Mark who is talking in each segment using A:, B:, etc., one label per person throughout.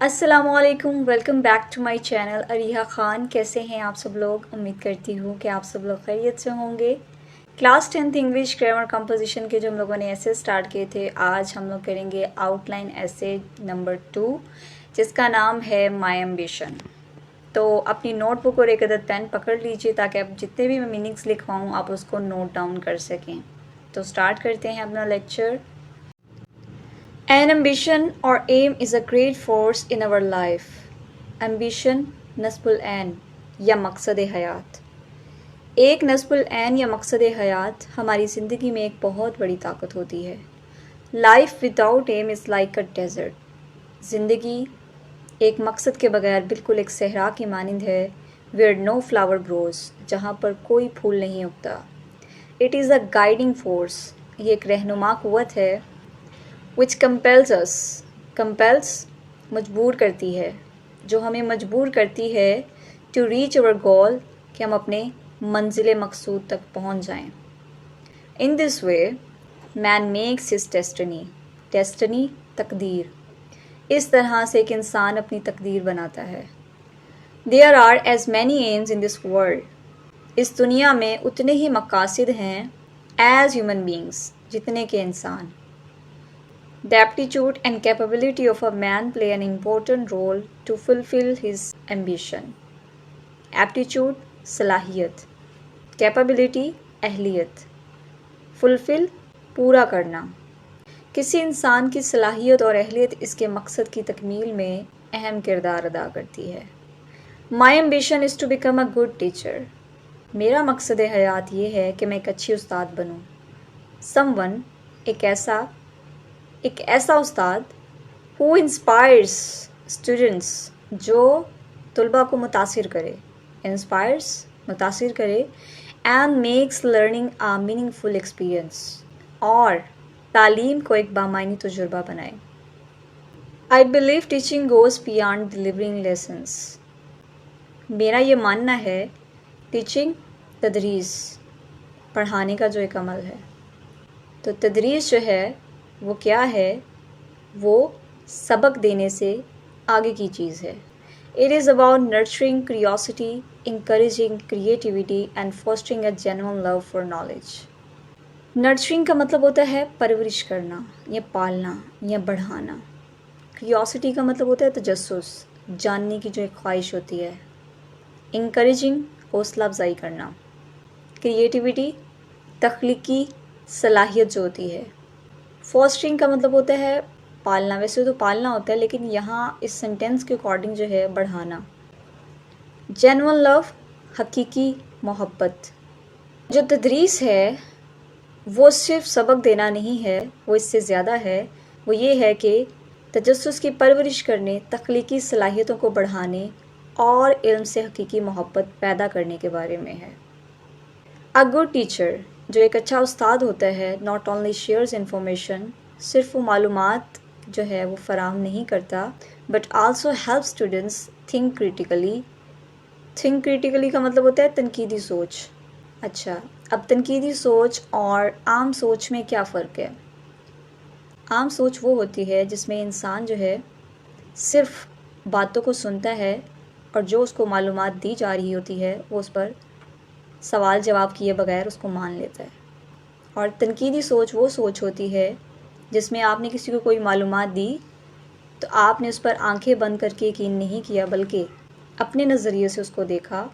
A: السلام علیکم، welcome back to my channel Ariha Khan. کیسے ہیں آپ سب لوگ؟ امید کرتی ہوں کہ آپ سب لوگ خیریت سے ہوں گے۔ Class 10th English grammar composition کے جو ہم لوگوں نے ایسے سٹارٹ کیے تھے، آج ہم لوگ کریں گے آؤٹ لائن ایسے نمبر 2، جس کا نام ہے مائی ایمبیشن۔ تو اپنی نوٹ بک اور ایک عدد پین پکڑ لیجئے تاکہ آپ جتنے بھی میں میننگس لکھواؤں آپ اس کو نوٹ ڈاؤن کر سکیں۔ تو سٹارٹ کرتے ہیں اپنا lecture. An ambition or aim is a great force in our life. Ambition نصب العین یا مقصد حیات۔ ایک نصب العین یا مقصد حیات ہماری زندگی میں ایک بہت بڑی طاقت ہوتی ہے۔ Life without aim is like a desert. زندگی ایک مقصد کے بغیر بالکل ایک صحرا کی مانند ہے۔ Where no flower grows. جہاں پر کوئی پھول نہیں اگتا۔ It is a guiding force. یہ ایک رہنما قوت ہے۔ which compels us. compels مجبور کرتی ہے، جو ہمیں مجبور کرتی ہے to reach our goal کہ ہم اپنے منزل مقصود تک پہنچ جائیں۔ In this way man makes his destiny. destiny تقدیر۔ اس طرح سے ایک انسان اپنی تقدیر بناتا ہے۔ There are as many aims in this world. اس دنیا میں اتنے ہی مقاصد ہیں as human beings جتنے کے انسان۔ The aptitude and capability of a man play an important role to fulfill his ambition. Aptitude صلاحیت، capability اہلیت، fulfill پورا کرنا۔ کسی انسان کی صلاحیت اور اہلیت اس کے مقصد کی تکمیل میں اہم کردار ادا کرتی ہے۔ My ambition is to become a good teacher. میرا مقصد حیات یہ ہے کہ میں ایک اچھی استاد بنوں۔ Someone ایک ایسا استاد who inspires students جو طلباء کو متاثر کرے، inspires متاثر کرے and makes learning a meaningful experience اور تعلیم کو ایک بامعنی تجربہ بنائے۔ I believe teaching goes beyond delivering lessons. میرا یہ ماننا ہے teaching تدریس پڑھانے کا جو ایک عمل ہے، تو تدریس جو ہے وہ کیا ہے؟ وہ سبق دینے سے آگے کی چیز ہے۔ It is about nurturing curiosity, encouraging creativity and fostering a genuine love for knowledge. Nurturing کا مطلب ہوتا ہے پرورش کرنا یا پالنا یا بڑھانا۔ Curiosity کا مطلب ہوتا ہے تجسس، جاننے کی جو ایک خواہش ہوتی ہے۔ Encouraging حوصلہ افزائی کرنا۔ Creativity تخلیقی صلاحیت جو ہوتی ہے۔ فوسٹرنگ کا مطلب ہوتا ہے پالنا، ویسے تو پالنا ہوتا ہے لیکن یہاں اس سینٹینس کے اکارڈنگ جو ہے بڑھانا۔ جینون لو حقیقی محبت۔ جو تدریس ہے وہ صرف سبق دینا نہیں ہے، وہ اس سے زیادہ ہے، وہ یہ ہے کہ تجسس کی پرورش کرنے، تخلیقی صلاحیتوں کو بڑھانے اور علم سے حقیقی محبت پیدا کرنے کے بارے میں ہے۔ A good teacher جو ایک اچھا استاد ہوتا ہے not only shares information صرف وہ معلومات جو ہے وہ فراہم نہیں کرتا but also helps students think critically. think critically کا مطلب ہوتا ہے تنقیدی سوچ۔ اچھا، اب تنقیدی سوچ اور عام سوچ میں کیا فرق ہے؟ عام سوچ وہ ہوتی ہے جس میں انسان جو ہے صرف باتوں کو سنتا ہے اور جو اس کو معلومات دی جا رہی ہوتی ہے وہ اس پر سوال جواب کیے بغیر اس کو مان لیتا ہے۔ اور تنقیدی سوچ وہ سوچ ہوتی ہے جس میں آپ نے کسی کو کوئی معلومات دی تو آپ نے اس پر آنکھیں بند کر کے یقین نہیں کیا بلکہ اپنے نظریے سے اس کو دیکھا،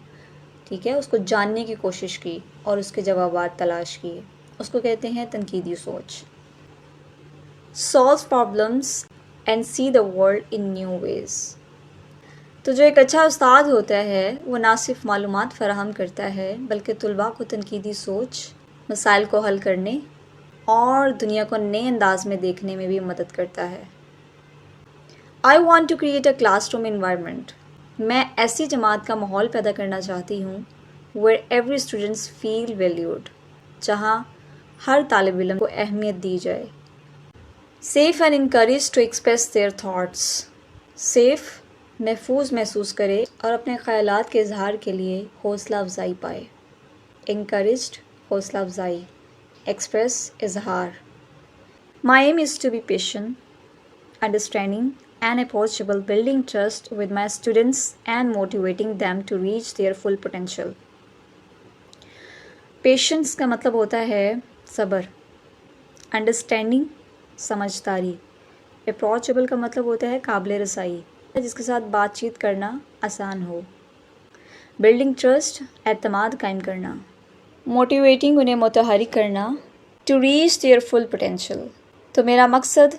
A: ٹھیک ہے، اس کو جاننے کی کوشش کی اور اس کے جوابات تلاش کیے، اس کو کہتے ہیں تنقیدی سوچ۔ Solve problems and see the world in new ways. تو جو ایک اچھا استاد ہوتا ہے وہ نہ صرف معلومات فراہم کرتا ہے بلکہ طلباء کو تنقیدی سوچ، مسائل کو حل کرنے اور دنیا کو نئے انداز میں دیکھنے میں بھی مدد کرتا ہے۔ I want to create a classroom environment. میں ایسی جماعت کا ماحول پیدا کرنا چاہتی ہوں where every students feel valued. جہاں ہر طالب علم کو اہمیت دی جائے۔ Safe and encouraged to express their thoughts. Safe محفوظ محسوس کرے اور اپنے خیالات کے اظہار کے لیے حوصلہ افزائی پائے۔ Encouraged حوصلہ افزائی، express اظہار۔ My aim is to be patient, understanding and approachable, building trust with my students and motivating them to reach their full potential. Patience کا مطلب ہوتا ہے صبر. Understanding سمجھداری. Approachable کا مطلب ہوتا ہے قابل رسائی, جس کے ساتھ بات چیت کرنا آسان ہو. Building trust اعتماد قائم کرنا. Motivating انہیں متحرک کرنا. To reach their full potential. تو میرا مقصد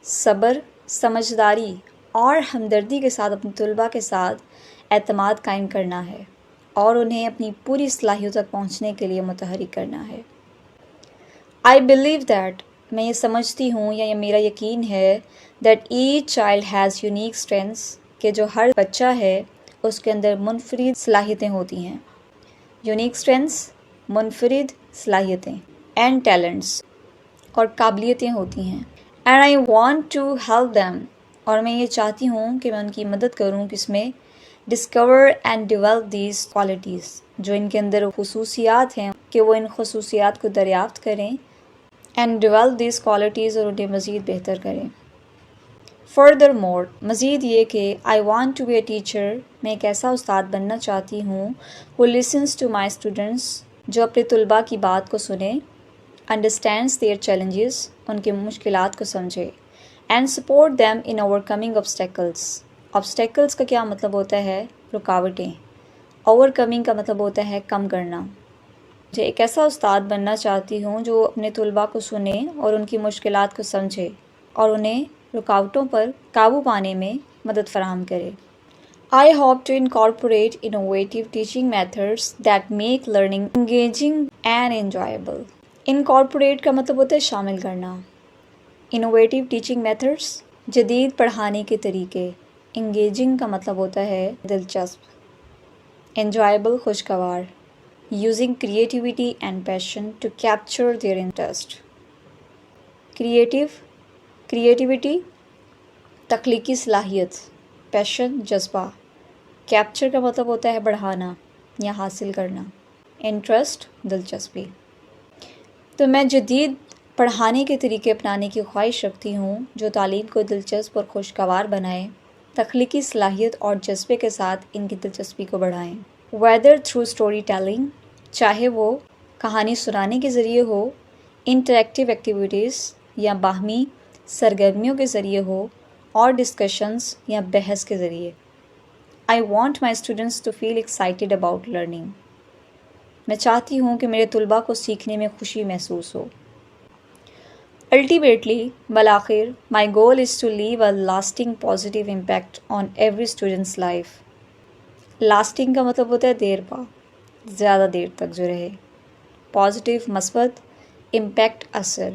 A: صبر, سمجھداری اور ہمدردی کے ساتھ اپنے طلباء کے ساتھ اعتماد قائم کرنا ہے اور انہیں اپنی پوری صلاحیتوں تک پہنچنے کے لیے متحرک کرنا ہے. I believe that میں یہ سمجھتی ہوں یا یہ میرا یقین ہے that each child has unique strengths کہ جو ہر بچہ ہے اس کے اندر منفرد صلاحیتیں ہوتی ہیں. Unique strengths منفرد صلاحیتیں and talents اور قابلیتیں ہوتی ہیں. And I want to help them اور میں یہ چاہتی ہوں کہ میں ان کی مدد کروں کس میں discover and develop these qualities جو ان کے اندر خصوصیات ہیں کہ وہ ان خصوصیات کو دریافت کریں and develop these qualities اور انہیں مزید بہتر کریں. Furthermore مزید یہ کہ I want to be a teacher میں ایک ایسا استاد بننا چاہتی ہوں who listens to my students جو اپنے طلباء کی بات کو سنے, understands their challenges ان کے مشکلات کو سمجھے and support them in overcoming obstacles. obstacles کا کیا مطلب ہوتا ہے؟ رکاوٹیں. overcoming کا مطلب ہوتا ہے کم کرنا. مجھے ایک ایسا استاد بننا چاہتی ہوں جو اپنے طلباء کو سنے اور ان کی مشکلات کو سمجھے اور انہیں رکاوٹوں پر قابو پانے میں مدد فراہم کرے. I hope to incorporate innovative teaching methods that make learning engaging and enjoyable. Incorporate کا مطلب ہوتا ہے شامل کرنا. Innovative teaching methods جدید پڑھانے کے طریقے. Engaging کا مطلب ہوتا ہے دلچسپ. Enjoyable خوشگوار. Using creativity and passion to capture their interest. Creativity تخلیقی صلاحیت. Passion جذبہ. Capture کا مطلب ہوتا ہے بڑھانا یا حاصل کرنا. Interest دلچسپی. تو میں جدید پڑھانے کے طریقے اپنانے کی خواہش رکھتی ہوں جو تعلیم کو دلچسپ اور خوشگوار بنائیں, تخلیقی صلاحیت اور جذبے کے ساتھ ان کی دلچسپی کو بڑھائیں. Whether through story telling چاہے وہ کہانی سنانے کے ذریعے ہو, انٹریکٹیو ایکٹیویٹیز یا باہمی سرگرمیوں کے ذریعے ہو, اور ڈسکشنز یا بحث کے ذریعے. I want my students to feel excited about learning. میں چاہتی ہوں کہ میرے طلباء کو سیکھنے میں خوشی محسوس ہو. Ultimately بالآخر my goal is to leave a lasting positive impact on every student's life. Lasting کا مطلب ہوتا ہے دیر پا, زیادہ دیر تک جو رہے. Positive مثبت, impact اثر.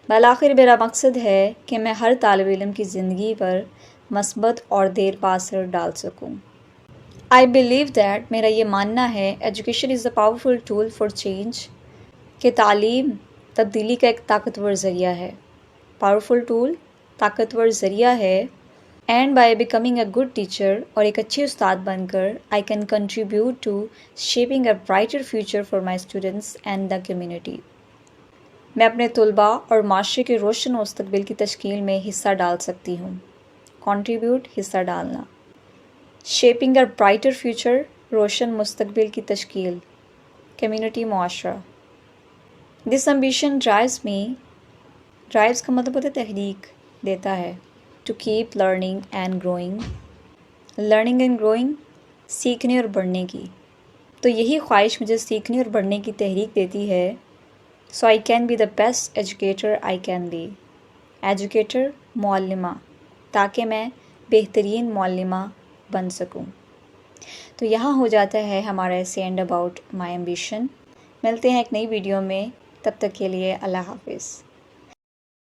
A: بالآخر میرا مقصد ہے کہ میں ہر طالب علم کی زندگی پر مثبت اور دیر پا اثر ڈال سکوں. I believe that میرا یہ ماننا ہے education is a powerful tool for change کہ تعلیم تبدیلی کا ایک طاقتور ذریعہ ہے. Powerful tool طاقتور ذریعہ ہے. And by becoming a good teacher اور ایک اچھے استاد بن کر I can contribute to shaping a brighter future for my students and the community. میں اپنے طلباء اور معاشرے کے روشن مستقبل کی تشکیل میں حصہ ڈال سکتی ہوں. Contribute حصہ ڈالنا. Shaping a brighter future روشن مستقبل کی تشکیل. Community معاشرہ. This ambition drives کا مطلب ہوتا ہے تحریک دیتا ہے. To keep learning and growing. Learning and growing سیکھنے اور بڑھنے کی. تو یہی خواہش مجھے سیکھنے اور بڑھنے کی تحریک دیتی ہے. So I can be the best educator I can be. Educator معلمہ, تاکہ میں بہترین معلمہ بن سکوں. تو یہاں ہو جاتا ہے ہمارا ایسے اینڈ اباؤٹ مائی ایمبیشن. ملتے ہیں ایک نئی ویڈیو میں, تب تک کے لیے اللہ حافظ.